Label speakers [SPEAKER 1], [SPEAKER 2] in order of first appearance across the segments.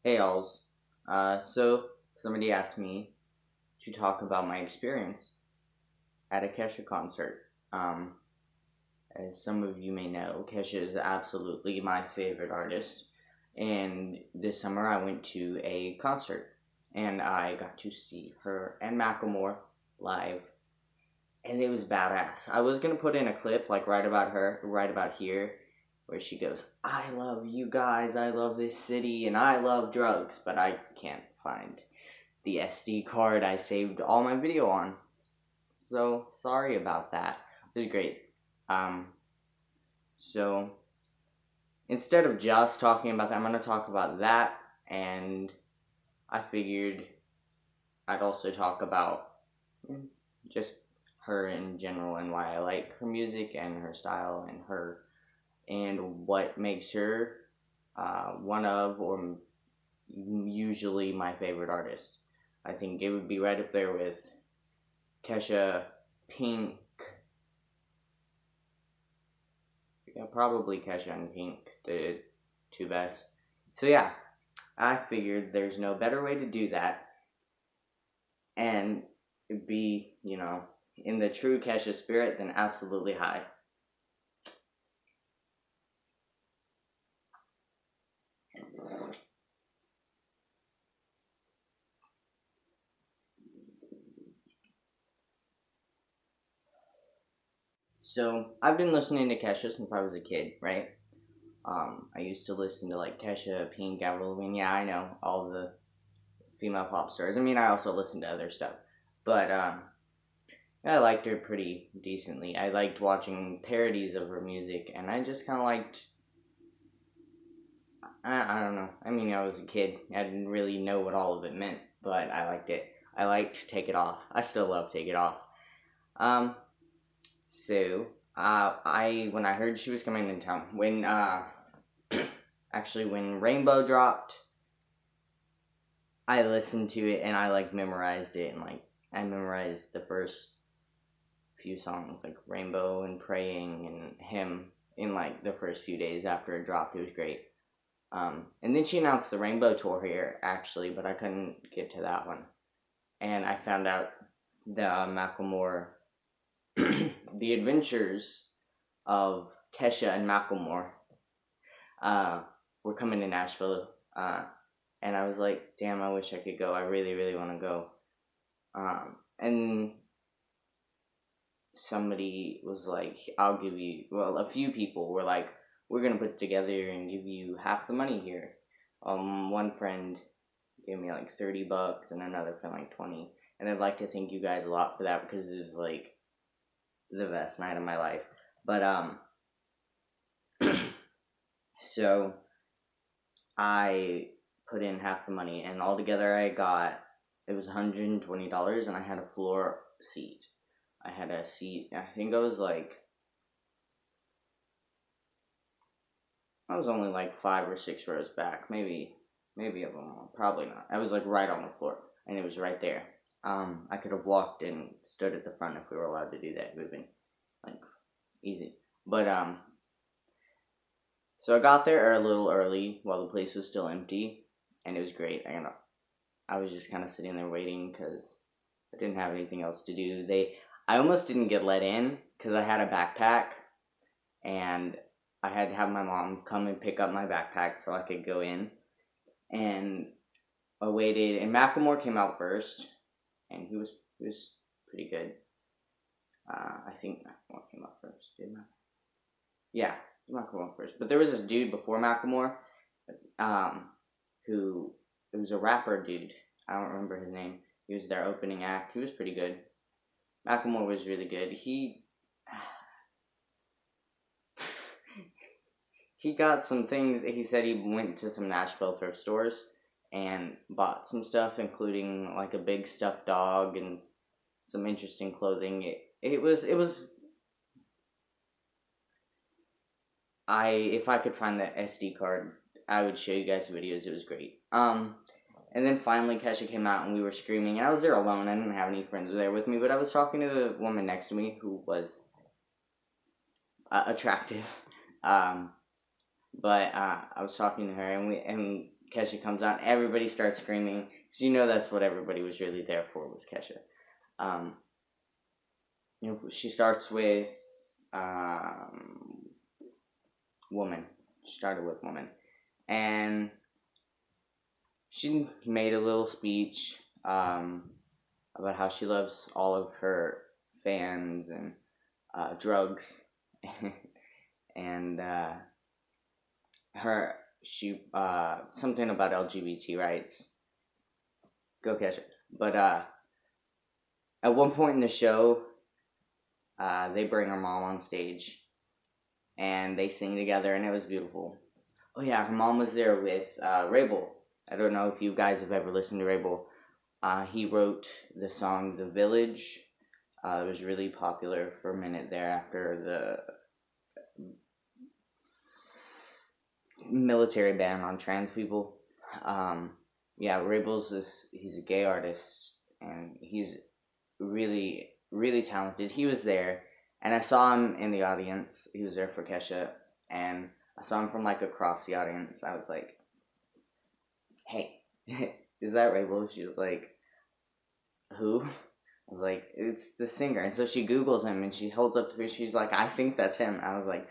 [SPEAKER 1] Hey alls. So somebody asked me to talk about my experience at a Kesha concert. Um, as some of you may know, Kesha is absolutely my favorite artist. And this summer I went to a concert and I got to see her and Macklemore live. And it was badass. I was gonna put in a clip like right about here, where she goes, "I love you guys, I love this city, and I love drugs," but I can't find the SD card I saved all my video on. So sorry about that. It was great. Um, so instead of just talking about that, I'm gonna talk about that, and I figured I'd also talk about just her in general and why I like her music and her style and what makes her one of or usually my favorite artist. I think it would be right up there with Kesha, Pink. Yeah, probably Kesha and Pink, the two best. So yeah, I figured there's no better way to do that and be, in the true Kesha spirit than absolutely high. So I've been listening to Kesha since I was a kid, right? I used to listen to like Kesha, Pink, Avril Lavigne. Yeah, I know all the female pop stars. I mean, I also listened to other stuff, but I liked her pretty decently. I liked watching parodies of her music, and I just kind of liked. I don't know. I mean, I was a kid. I didn't really know what all of it meant, but I liked it. I liked Take It Off. I still love Take It Off. Um, so I when I heard she was coming in town, when actually when Rainbow dropped, I listened to it and I like memorized it and like I memorized the first few songs like Rainbow and Praying and Him in like the first few days after it dropped. It was great. And then she announced the Rainbow tour here actually, but I couldn't get to that one. And I found out the Macklemore, the adventures of Kesha and Macklemore, uh, were coming to Nashville. And I was like, damn, I wish I could go. I really, really want to go. And somebody was like, I'll give you, well, a few people were like, we're going to put together and give you half the money here. One friend gave me like $30 and another friend like 20. And I'd like to thank you guys a lot for that because it was like the best night of my life. But, so I put in half the money and altogether I got, it was $120 and I had a floor seat. I had a seat, I think I was like, I was only like 5 or 6 rows back, maybe a little more, probably not. I was like right on the floor, and it was right there. I could have walked and stood at the front if we were allowed to do that. It would have been like easy. But so I got there a little early while the place was still empty, and it was great. I was just kind of sitting there waiting because I didn't have anything else to do. I almost didn't get let in because I had a backpack, and I had to have my mom come and pick up my backpack so I could go in. And I waited, and Macklemore came out first, and he was pretty good. I think Macklemore came out first, didn't I? Yeah, Macklemore first. But there was this dude before Macklemore, who it was a rapper dude. I don't remember his name. He was their opening act. He was pretty good. Macklemore was really good. He got some things. He said he went to some Nashville thrift stores and bought some stuff, including like a big stuffed dog and some interesting clothing. It was. If I could find the SD card, I would show you guys the videos. It was great. And then finally Kesha came out and we were screaming. And I was there alone. I didn't have any friends there with me, but I was talking to the woman next to me who was attractive. But I was talking to her, and Kesha comes out, everybody starts screaming. So you know that's what everybody was really there for, was Kesha. Um, she starts with woman. She started with woman, and she made a little speech about how she loves all of her fans and drugs, and her she something about LGBT rights. Go Kesha. But at one point in the show, they bring her mom on stage, and they sing together, and it was beautiful. Oh yeah, her mom was there with Rabel. I don't know if you guys have ever listened to Rabel. He wrote the song "The Village." It was really popular for a minute there after the military ban on trans people. Yeah, Rabel's he's a gay artist, and he's really, really talented. He was there, and I saw him in the audience. He was there for Kesha, and I saw him from like across the audience. I was like, "Hey, is that Rabel?" She was like, "Who?" I was like, "It's the singer." And so she Googles him, and she holds up to me. She's like, "I think that's him." I was like,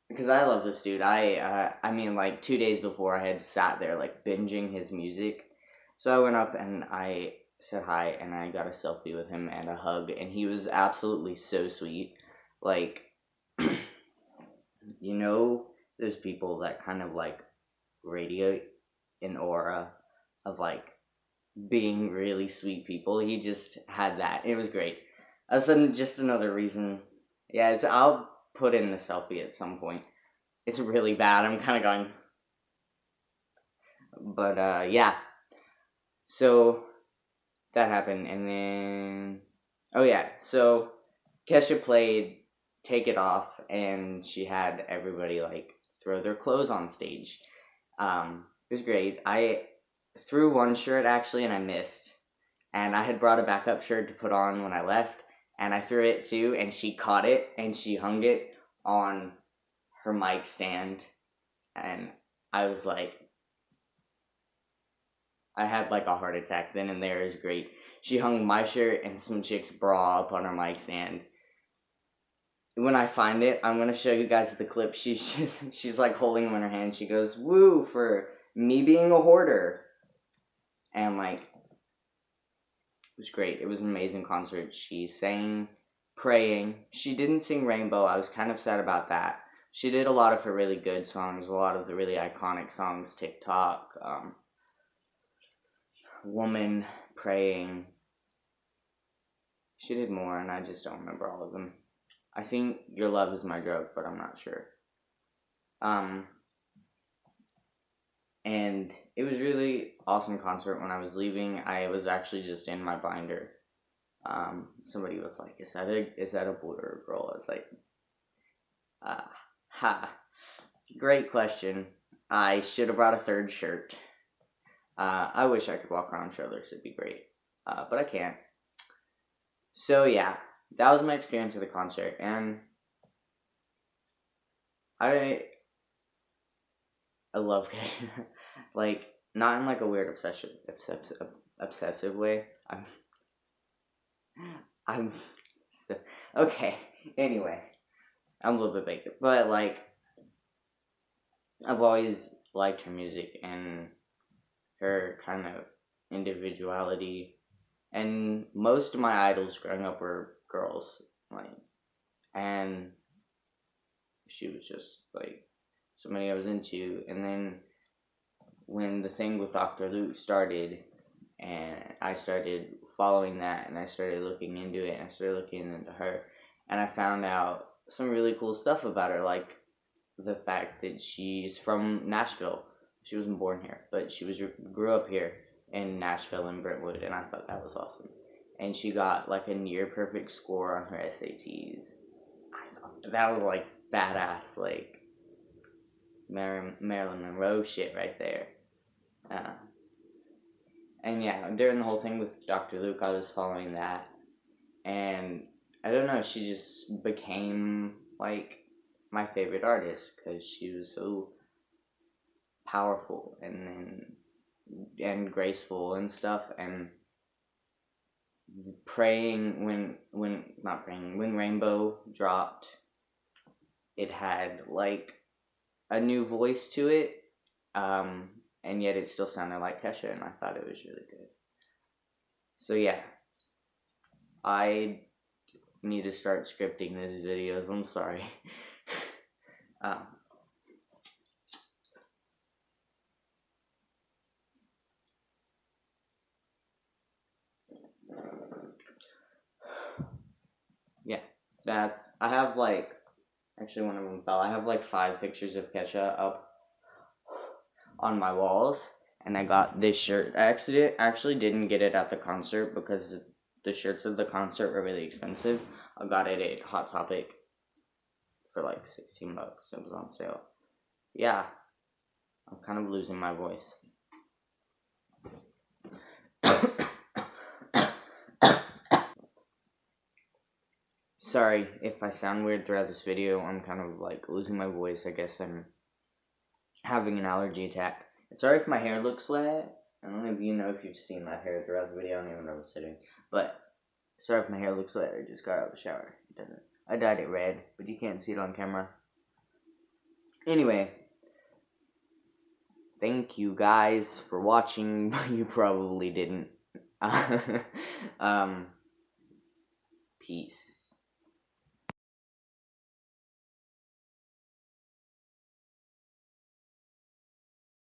[SPEAKER 1] because I love this dude. I mean, like 2 days before, I had sat there like binging his music. So I went up and I said hi, and I got a selfie with him and a hug, and he was absolutely so sweet. Like, you know, there's people that kind of like radiate an aura of like being really sweet people. He just had that. It was great. That's just another reason. Yeah, I'll put in the selfie at some point. It's really bad. I'm kind of going. But yeah. So that happened, and then oh yeah. So Kesha played "Take It Off," and she had everybody like throw their clothes on stage. It was great. I threw one shirt actually, and I missed. And I had brought a backup shirt to put on when I left, and I threw it too, and she caught it, and she hung it on her mic stand, and I was like, I had like a heart attack then and there. It was great. She hung my shirt and some chick's bra up on her mic stand. When I find it, I'm gonna show you guys the clip. She's like holding them in her hand. She goes, "Woo for me being a hoarder," and like it was great. It was an amazing concert. She sang "Praying." She didn't sing "Rainbow." I was kind of sad about that. She did a lot of her really good songs, a lot of the really iconic songs, TikTok, Woman, Praying. She did more, and I just don't remember all of them. I think Your Love Is My Drug, but I'm not sure. And it was really awesome concert. When I was leaving, I was actually just in my binder. Somebody was like, is that a boy or a girl? I was like, ha, great question. I should have brought a third shirt. I wish I could walk around shirtless. It'd be great. But I can't. So yeah, that was my experience with the concert, and I love Kesha. Like, not in like a weird obsessive way. I'm so, okay. Anyway, I'm a little bit big, but like I've always liked her music and her kind of individuality. And most of my idols growing up were girls, like, and she was just like somebody I was into. And then when the thing with Dr. Luke started, and I started following that, and I started looking into it, and I started looking into her, and I found out some really cool stuff about her, like the fact that she's from Nashville. She wasn't born here, but she grew up here in Nashville and Brentwood, and I thought that was awesome. And she got like a near perfect score on her SATs. I thought that was like badass, like Marilyn Monroe shit right there. Uh, and yeah, during the whole thing with Dr. Luke, I was following that, and I don't know, she just became like my favorite artist because she was so powerful and graceful and stuff. And when Rainbow dropped, it had like a new voice to it, and yet it still sounded like Kesha, and I thought it was really good. So yeah, I need to start scripting these videos. I'm sorry. um, yeah, I have like, actually one of them fell. I have like 5 pictures of Kesha up on my walls, and I got this shirt. I actually didn't get it at the concert because the shirts of the concert were really expensive. I got it at Hot Topic for like $16. It was on sale. Yeah, I'm kind of losing my voice. Sorry if I sound weird throughout this video. I'm kind of like losing my voice. I guess I'm having an allergy attack. And sorry if my hair looks wet. I don't know if you know if you've seen my hair throughout the video. I don't even know what's sitting. But sorry if my hair looks wet. I just got out of the shower. It doesn't. I dyed it red, but you can't see it on camera. Anyway, thank you guys for watching. You probably didn't. Peace.